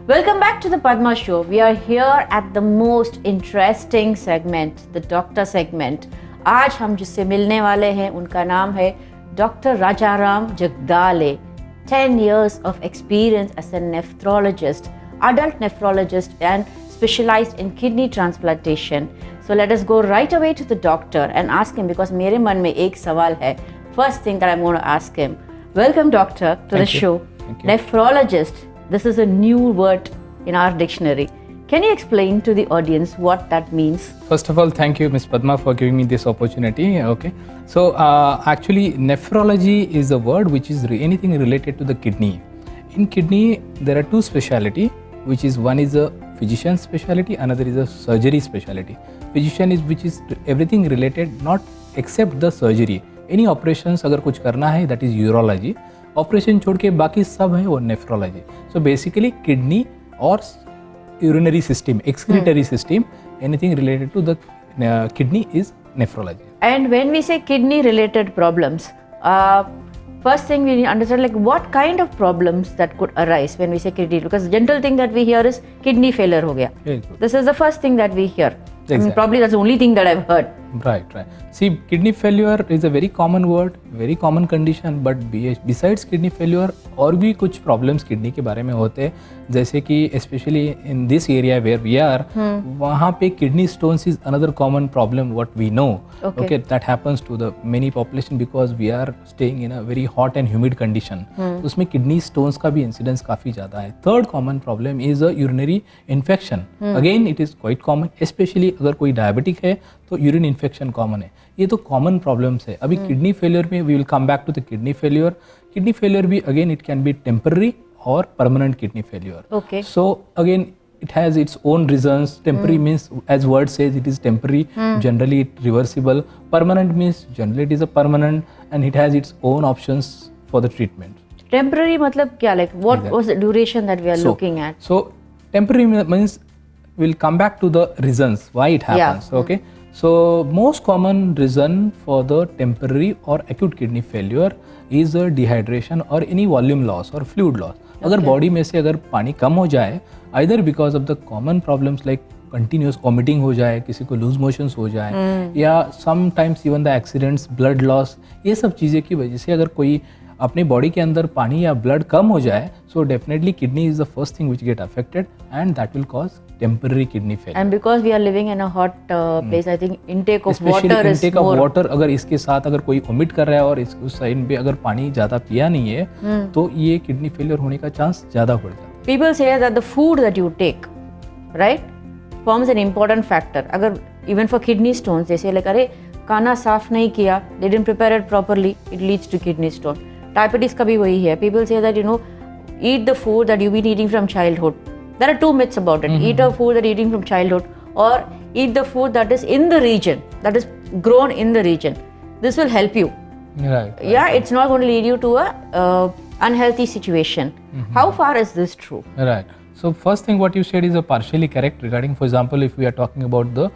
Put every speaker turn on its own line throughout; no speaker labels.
Welcome back to the Padma Show. We are here at the most interesting segment, the doctor segment. आज हम जिससे मिलने वाले हैं उनका नाम है doctor Rajaram Jagdale. 10 years of experience as a nephrologist, adult nephrologist and specialized in kidney transplantation. So let us go right away to the doctor and ask him because मेरे मन में एक सवाल है. First thing that I'm going to ask him. Welcome doctor to the show. Nephrologist. This is a new word in our dictionary. Can you explain to the audience what that means?
First of all, thank you, Ms. Padma, for giving me this opportunity. Okay. So, actually, nephrology is a word which is anything related to the kidney. In kidney, there are two specialty, which is one is a physician specialty, another is a surgery specialty. Physician is which is everything related, not except the surgery. Any operations अगर कुछ करना है, that is urology. Operation छोड़ के बाकी सब है वो नेफ्रोलॉजी. सो बेसिकली किडनी और urinary system, excretory system, anything related to the kidney is nephrology.
And when we say kidney related problems, first thing we need to understand like what kind of problems that could arise when we say kidney, because the general thing that we hear is kidney failure ho gaya. This is the first thing that we hear. Exactly. I mean, probably that's the only thing that I've heard.
Right. See, kidney failure is a very common word, very common condition, but besides kidney failure और भी कुछ problems kidney के बारे में होते हैं, जैसे कि especially in this area where we are, वहाँ पे kidney stones is another common problem what we know. Okay, that happens to the many population because we are staying in a very hot and humid condition. उसमें kidney stones का भी incidence काफ़ी ज़्यादा है. Third common problem is a urinary infection. Again, it is quite common, especially अगर कोई diabetic है तो यूरिन इन्फेक्शन कॉमन है. ये तो कॉमन प्रॉब्लम्स है. अभी किडनी फेलियर में we will come back to the kidney failure. Kidney failure भी again it can be temporary और permanent kidney failure.
Okay.
So again it has its own reasons. Temporary means as word says it is temporary. Generally it reversible. Permanent means generally it is a permanent and it has its own options for the treatment.
Temporary मतलब क्या, like what was the duration that we are looking at?
So temporary means we'll come back to the reasons why it happens. Okay. So most common reason for the temporary or acute kidney failure is a dehydration or any volume loss or fluid loss. अगर body में से अगर पानी कम हो जाए, either because of the common problems like continuous vomiting हो जाए, किसी को लूज मोशंस हो जाए, या sometimes even the accidents, blood loss, ये सब चीज़ें की वजह से अगर कोई अपने बॉडी के अंदर पानी या ब्लड कम हो जाए, so definitely kidney is the first thing which get affected and that will cause temporary kidney failure.
And because we are living in a hot place, I think intake of
Especially
water is
intake
more.
of water अगर इसके साथ अगर कोई omit कर रहा है और उस साइड पे अगर पानी ज़्यादा पिया नहीं है, तो ये किडनी फेलियर होने का चांस ज़्यादा बढ़ जाता है.
People say that the food that you take, right, forms an important factor. अगर even for kidney stones, they say like अरे खाना साफ नहीं किया, they didn't prepare it properly, it leads to kidney stone. Diabetes का भी वही है. People say that eat the food that you've been eating from childhood. There are two myths about it. Eat a food that you're eating from childhood or eat the food that is in the region, that is grown in the region. This will help you.
Right.
Yeah, it's not going to lead you to a unhealthy situation. How far is this true?
Right. So first thing what you said is partially correct regarding, for example, if we are talking about the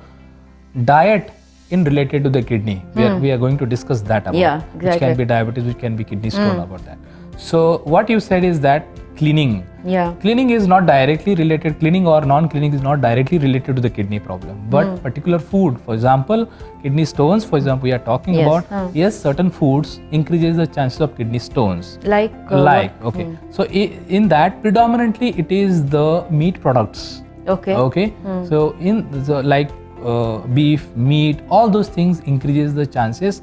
diet in related to the kidney, we are going to discuss that about.
Yeah, exactly.
Which can be diabetes, which can be kidney stone about that. So what you said is that cleaning.
Yeah.
Cleaning is not directly related, cleaning or non-cleaning is not directly related to the kidney problem. But particular food, for example, kidney stones, for example, we are talking about, yes, certain foods increases the chances of kidney stones.
Like?
Okay. So in that, predominantly it is the meat products. Okay. So in the beef, meat, all those things increases the chances.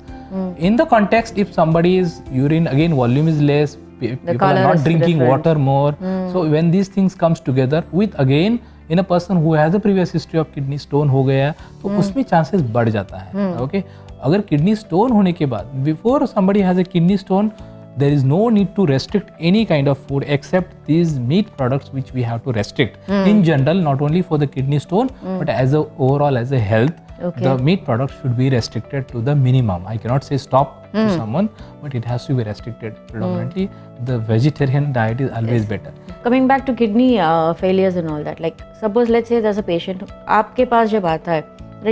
In the context, if somebody is urine, again volume is less, people are not drinking water more. So when these things comes together with again in a person who has a previous history of kidney stone हो गया तो उसमें chances बढ़ जाता है. Okay. अगर kidney stone होने के बाद before somebody has a kidney stone, there is no need to restrict any kind of food except these meat products which we have to restrict. In general, not only for the kidney stone, but as a overall as a health, the meat products should be restricted to the minimum. I cannot say stop to someone, but it has to be restricted. Predominantly, the vegetarian diet is always better.
Coming back to kidney failures and all that, like suppose let's say there's a patient, आपके पास जब आता है,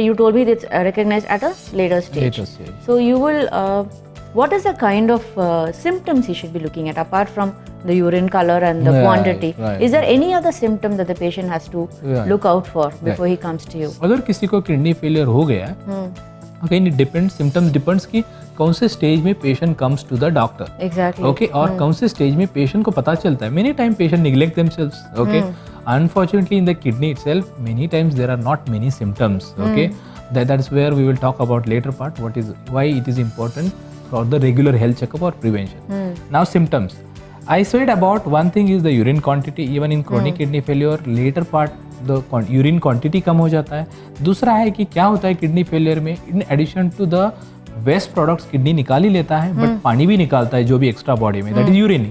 you told me it's recognized at a later stage. So you will what is the kind of symptoms he should be looking at apart from the urine color and the quantity? Is there any other symptom that the patient has to look out for before he comes to you?
अगर किसी को kidney failure हो गया है, again it depends, symptoms depends कि कौन से stage में patient comes to the doctor.
Exactly.
Okay, और कौन से स्टेज में पेशेंट को पता चलता है. Many time patient neglect themselves. Okay, unfortunately in the kidney itself, many times there are not many symptoms. Okay, that's where we will talk about later part. Why it is important for the regular health checkup or prevention. Now symptoms. I said about one thing is the urine quantity. Even in chronic kidney failure, later part the urine quantity कम हो जाता है. दूसरा है कि क्या होता है kidney failure में, in addition to the waste products kidney निकाल ही लेता है, बट पानी भी निकालता है जो भी एक्स्ट्रा बॉडी में, दैट इज यूरिन.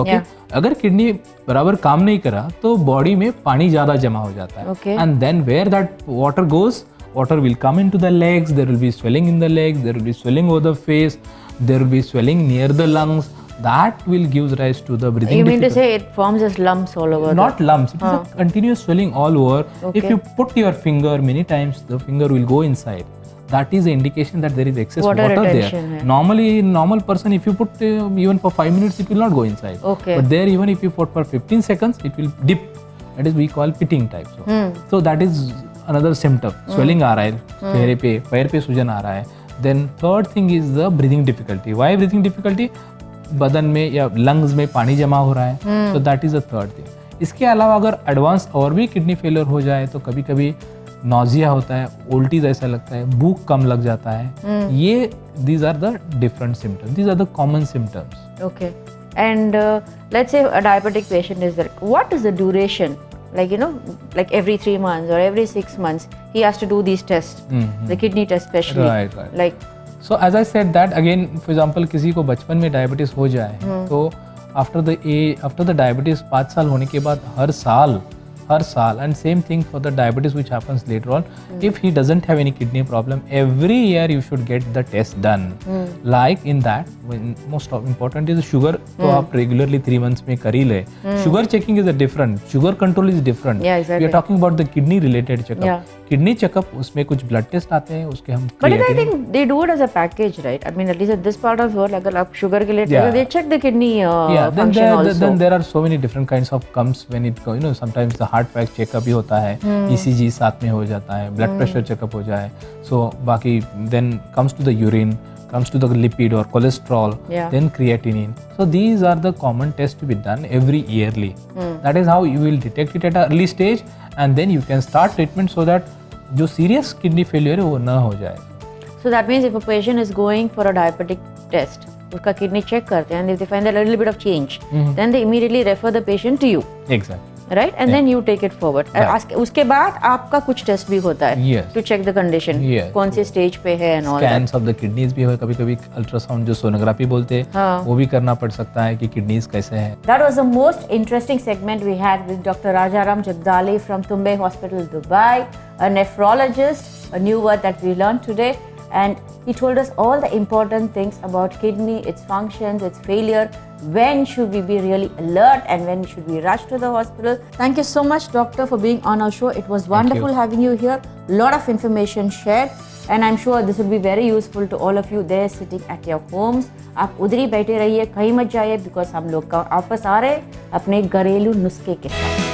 ओके, अगर किडनी बराबर काम नहीं करा तो बॉडी में पानी ज्यादा जमा हो जाता है, and then where that water goes, water will come into the legs, there will be swelling in the legs, there will be swelling over the face, there will be swelling near the lungs. That will give rise to the breathing.
You mean to say it forms as lumps all over?
Not lumps, it is a continuous swelling all over. If you put your finger many times, the finger will go inside. That is an indication that there is excess water there. Normally, normal person, if you put even for 5 minutes, it will not go inside. But there, even if you put for 15 seconds, it will dip. That is we call pitting type. So that is another symptom. Swelling आ रहा है चेहरे पे, पैर पे सूजन आ रहा है. Then third thing is the breathing difficulty. Why breathing difficulty? बदन में या लंग्स में पानी जमा हो रहा है. So that is the third thing. इसके अलावा अगर एडवांस और भी किडनी फेलियर हो जाए तो कभी कभी नॉजिया होता है, उल्टी जैसा लगता है, भूख कम लग जाता है. ये these are the different symptoms. These are the common symptoms.
Okay. And let's say a diabetic patient is there. What is the duration? Like, you know, like every 3 months or every 6 months, he has to do these tests, the kidney test especially.
Right.
Like,
so as I said that again, for example, किसी को बचपन में diabetes हो जाए तो after the diabetes 5 साल होने के बाद हर साल, and same thing for the diabetes which happens later on. If he doesn't have any kidney problem, every year you should get the test done. Like in that, most important is sugar. तो आप regularly 3 months में कर ही ले. Sugar checking is a different. Sugar control is different.
Yeah, exactly.
We are talking about the kidney related checkup. Kidney checkup, उसमें कुछ blood test आते हैं, उसके हम.
But I think they do it as a package, right? I mean, at least at this part of the world, अगर आप sugar के लिए they check the kidney function also.
Then there are so many different kinds of comes when it go. You know, sometimes the heart pack checkup भी होता है, ECG साथ में हो जाता है, blood pressure checkup हो जाए. So बाकी then comes to the urine, comes to the lipid or cholesterol, then creatinine. So these are the common tests to be done every yearly. That is how you will detect it at an early stage, and then you can start treatment so that जो serious kidney failure है वो ना हो जाए.
So that means if a patient is going for a diabetic test, उसका kidney check करते हैं, and if they find a little bit of change, then they immediately refer the patient to you.
Exactly.
Right, and then you take it forward. उसके बाद आपका कुछ test भी होता है to check the condition, कौन से स्टेज पे है and all that.
Scans of the kidneys भी हो, कभी-कभी अल्ट्रासाउंड जो सोनोग्राफी बोलते हैं वो भी करना पड़ सकता है कि किडनीज कैसे हैं.
That was the most interesting segment we had with Dr. Rajaram Jagdale from Tumbe Hospital, Dubai, a nephrologist, a new word that we learned today, and he told us all the important things about kidney, its functions, its failure, when should we be really alert and when should we rush to the hospital. Thank you so much, doctor, for being on our show. It was wonderful having you here. Lot of information shared, and I'm sure this will be very useful to all of you there sitting at your homes. आप उधर ही बैठे रहिए, कहीं मत जाइए, because हम लोग वापस आ रहे अपने घरेलू नुस्खे के साथ.